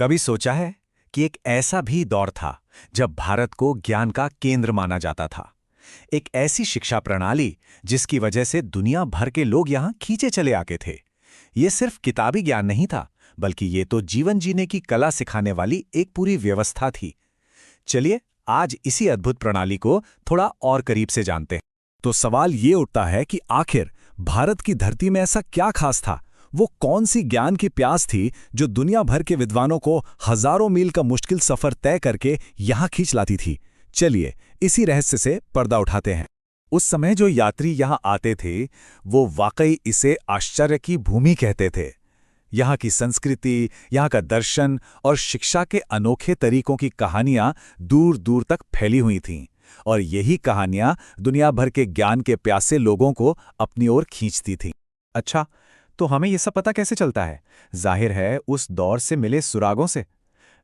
कभी सोचा है कि एक ऐसा भी दौर था जब भारत को ज्ञान का केंद्र माना जाता था। एक ऐसी शिक्षा प्रणाली जिसकी वजह से दुनिया भर के लोग यहां खींचे चले आके थे। ये सिर्फ किताबी ज्ञान नहीं था, बल्कि ये तो जीवन जीने की कला सिखाने वाली एक पूरी व्यवस्था थी। चलिए आज इसी अद्भुत प्रणाली को थोड़ा और करीब से जानते हैं। तो सवाल ये उठता है कि आखिर भारत की धरती में ऐसा क्या खास था? वो कौन सी ज्ञान की प्यास थी जो दुनिया भर के विद्वानों को हजारों मील का मुश्किल सफर तय करके यहां खींच लाती थी? चलिए इसी रहस्य से पर्दा उठाते हैं। उस समय जो यात्री यहां आते थे वो वाकई इसे आश्चर्य की भूमि कहते थे। यहाँ की संस्कृति, यहाँ का दर्शन और शिक्षा के अनोखे तरीकों की कहानियां दूर दूर तक फैली हुई थीं, और यही कहानियां दुनिया भर के ज्ञान के प्यासे लोगों को अपनी ओर खींचती थीं। अच्छा, तो हमें ये सब पता कैसे चलता है? जाहिर है उस दौर से मिले सुरागों से।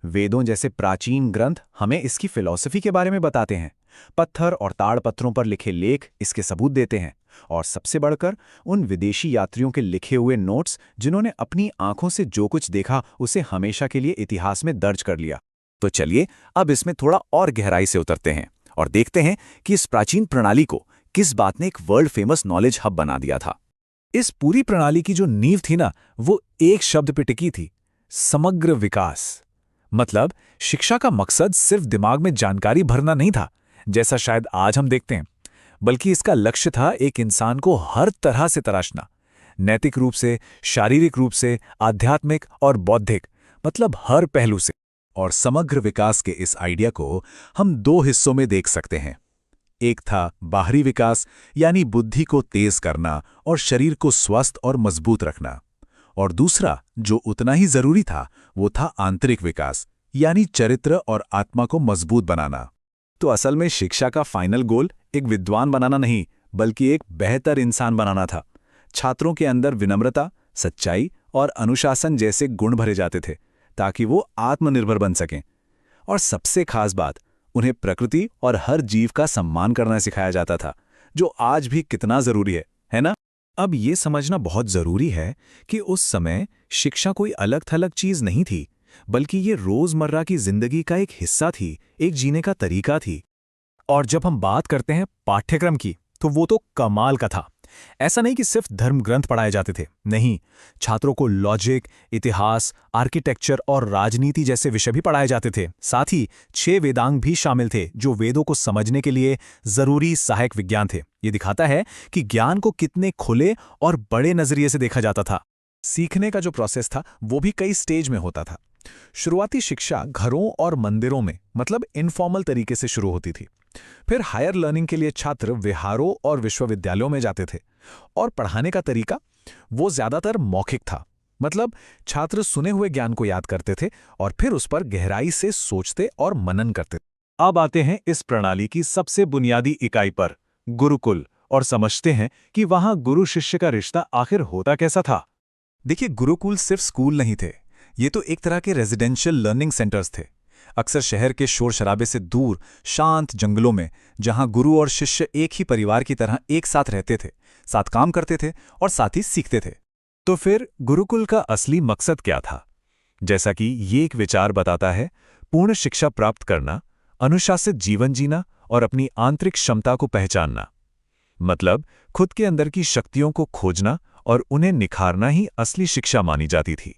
वेदों जैसे प्राचीन ग्रंथ हमें इसकी फिलॉसफी के बारे में बताते हैं। पत्थर और ताड़पत्रों पर लिखे लेख इसके सबूत देते हैं। और सबसे बढ़कर उन विदेशी यात्रियों के लिखे हुए नोट्स जिन्होंने अपनी आंखों से जो कुछ देखा उसे हमेशा के लिए इतिहास में दर्ज कर लिया। तो चलिए अब इसमें थोड़ा और गहराई से उतरते हैं और देखते हैं कि इस प्राचीन प्रणाली को किस बात ने एक वर्ल्ड फेमस नॉलेज हब बना दिया था। इस पूरी प्रणाली की जो नींव थी ना, वो एक शब्द पे टिकी थी: समग्र विकास। मतलब शिक्षा का मकसद सिर्फ दिमाग में जानकारी भरना नहीं था, जैसा शायद आज हम देखते हैं, बल्कि इसका लक्ष्य था एक इंसान को हर तरह से तराशना। नैतिक रूप से, शारीरिक रूप से, आध्यात्मिक और बौद्धिक, मतलब हर पहलू से। और समग्र विकास के इस आइडिया को हम दो हिस्सों में देख सकते हैं। एक था बाहरी विकास, यानी बुद्धि को तेज करना और शरीर को स्वस्थ और मजबूत रखना। और दूसरा, जो उतना ही जरूरी था, वो था आंतरिक विकास, यानी चरित्र और आत्मा को मजबूत बनाना। तो असल में शिक्षा का फाइनल गोल एक विद्वान बनाना नहीं, बल्कि एक बेहतर इंसान बनाना था। छात्रों के अंदर विनम्रता, सच्चाई और अनुशासन जैसे गुण भरे जाते थे, ताकि वो आत्मनिर्भर बन सकें। और सबसे खास बात, उन्हें प्रकृति और हर जीव का सम्मान करना सिखाया जाता था, जो आज भी कितना जरूरी है ना? अब ये समझना बहुत जरूरी है कि उस समय शिक्षा कोई अलग थलग चीज नहीं थी, बल्कि ये रोजमर्रा की जिंदगी का एक हिस्सा थी, एक जीने का तरीका थी। और जब हम बात करते हैं पाठ्यक्रम की, तो वो तो कमाल का था। ऐसा नहीं कि सिर्फ धर्म ग्रंथ पढ़ाए जाते थे, नहीं, छात्रों को लॉजिक, इतिहास, आर्किटेक्चर और राजनीति जैसे विषय भी पढ़ाए जाते थे। साथ ही 6 वेदांग भी शामिल थे, जो वेदों को समझने के लिए जरूरी सहायक विज्ञान थे। ये दिखाता है कि ज्ञान को कितने खुले और बड़े नजरिए से देखा जाता था। सीखने का जो प्रोसेस था वो भी कई स्टेज में होता था। शुरुआती शिक्षा घरों और मंदिरों में, मतलब इनफॉर्मल तरीके से शुरू होती थी। फिर हायर लर्निंग के लिए छात्र विहारों और विश्वविद्यालयों में जाते थे, और पढ़ाने का तरीका वो ज्यादातर मौखिक था। मतलब छात्र सुने हुए ज्ञान को याद करते थे और फिर उस पर गहराई से सोचते और मनन करते। अब आते हैं इस प्रणाली की सबसे बुनियादी इकाई पर, गुरुकुल, और समझते हैं कि वहां गुरु शिष्य का रिश्ता आखिर होता कैसा था। देखिए, गुरुकुल सिर्फ स्कूल नहीं थे, ये तो एक तरह के रेजिडेंशियल लर्निंग सेंटर्स थे। अक्सर शहर के शोर शराबे से दूर शांत जंगलों में, जहां गुरु और शिष्य एक ही परिवार की तरह एक साथ रहते थे, साथ काम करते थे और साथ ही सीखते थे। तो फिर गुरुकुल का असली मकसद क्या था? जैसा कि ये एक विचार बताता है, पूर्ण शिक्षा प्राप्त करना, अनुशासित जीवन जीना और अपनी आंतरिक क्षमता को पहचानना। मतलब खुद के अंदर की शक्तियों को खोजना और उन्हें निखारना ही असली शिक्षा मानी जाती थी।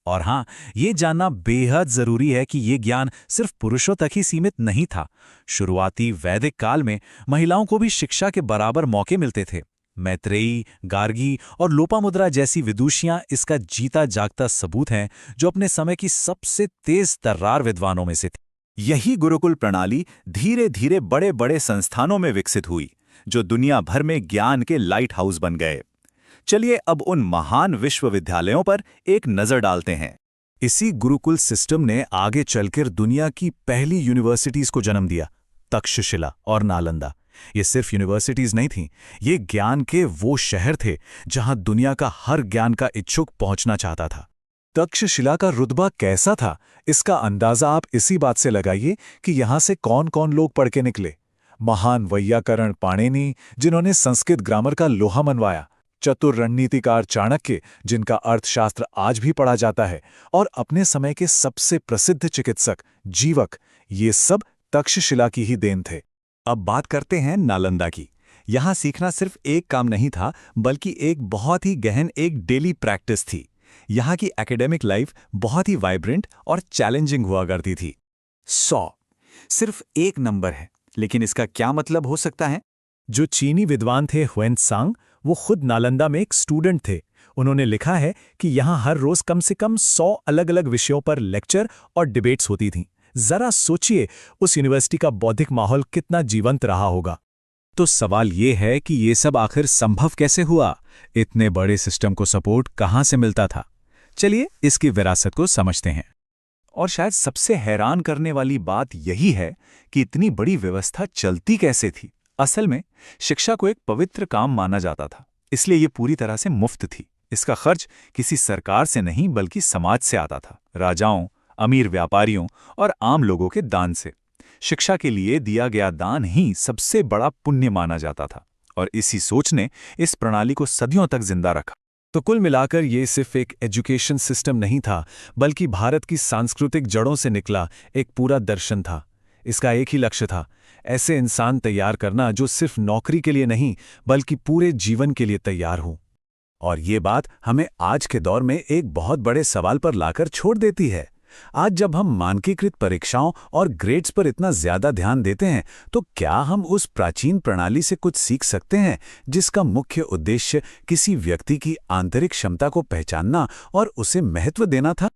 और हाँ, ये जानना बेहद जरूरी है कि ये ज्ञान सिर्फ पुरुषों तक ही सीमित नहीं था। शुरुआती वैदिक काल में महिलाओं को भी शिक्षा के बराबर मौके मिलते थे। मैत्रेयी, गार्गी और लोपामुद्रा जैसी विदुषियां इसका जीता जागता सबूत हैं, जो अपने समय की सबसे तेज तर्रार विद्वानों में से थी। यही गुरुकुल प्रणाली धीरे धीरे बड़े बड़े संस्थानों में विकसित हुई, जो दुनिया भर में ज्ञान के लाइट हाउस बन गए। चलिए अब उन महान विश्वविद्यालयों पर एक नजर डालते हैं। इसी गुरुकुल सिस्टम ने आगे चलकर दुनिया की पहली यूनिवर्सिटीज को जन्म दिया, तक्षशिला और नालंदा। ये सिर्फ यूनिवर्सिटीज नहीं थीं, ये ज्ञान के वो शहर थे जहां दुनिया का हर ज्ञान का इच्छुक पहुंचना चाहता था। तक्षशिला का रुतबा कैसा था, इसका अंदाजा आप इसी बात से लगाइए कि यहां से कौन कौन लोग पढ़ के निकले। महान वैयाकरण पाणिनि, जिन्होंने संस्कृत ग्रामर का लोहा मनवाया, चतुर रणनीतिकार चाणक्य, जिनका अर्थशास्त्र आज भी पढ़ा जाता है, और अपने समय के सबसे प्रसिद्ध चिकित्सक जीवक, ये सब तक्षशिला की ही देन थे। अब बात करते हैं नालंदा की। यहाँ सीखना सिर्फ एक काम नहीं था, बल्कि एक बहुत ही गहन एक डेली प्रैक्टिस थी। यहाँ की एकेडमिक लाइफ बहुत ही वाइब्रेंट और चैलेंजिंग हुआ करती थी। 100 सिर्फ एक नंबर है, लेकिन इसका क्या मतलब हो सकता है? जो चीनी विद्वान थे ह्वेनत्सांग, वो खुद नालंदा में एक स्टूडेंट थे। उन्होंने लिखा है कि यहाँ हर रोज कम से कम 100 अलग-अलग विषयों पर लेक्चर और डिबेट्स होती थीं। जरा सोचिए उस यूनिवर्सिटी का बौद्धिक माहौल कितना जीवंत रहा होगा। तो सवाल ये है कि ये सब आखिर संभव कैसे हुआ? इतने बड़े सिस्टम को सपोर्ट कहाँ से मिलता था? चलिए इसकी विरासत को समझते हैं। और शायद सबसे हैरान करने वाली बात यही है कि इतनी बड़ी व्यवस्था चलती कैसे थी। असल में शिक्षा को एक पवित्र काम माना जाता था, इसलिए ये पूरी तरह से मुफ्त थी। इसका खर्च किसी सरकार से नहीं बल्कि समाज से आता था, राजाओं, अमीर व्यापारियों और आम लोगों के दान से। शिक्षा के लिए दिया गया दान ही सबसे बड़ा पुण्य माना जाता था, और इसी सोच ने इस प्रणाली को सदियों तक जिंदा रखा। तो कुल मिलाकर ये सिर्फ एक एजुकेशन सिस्टम नहीं था, बल्कि भारत की सांस्कृतिक जड़ों से निकला एक पूरा दर्शन था। इसका एक ही लक्ष्य था, ऐसे इंसान तैयार करना जो सिर्फ नौकरी के लिए नहीं बल्कि पूरे जीवन के लिए तैयार हो। और ये बात हमें आज के दौर में एक बहुत बड़े सवाल पर लाकर छोड़ देती है। आज जब हम मानकीकृत परीक्षाओं और ग्रेड्स पर इतना ज्यादा ध्यान देते हैं, तो क्या हम उस प्राचीन प्रणाली से कुछ सीख सकते हैं जिसका मुख्य उद्देश्य किसी व्यक्ति की आंतरिक क्षमता को पहचानना और उसे महत्व देना था?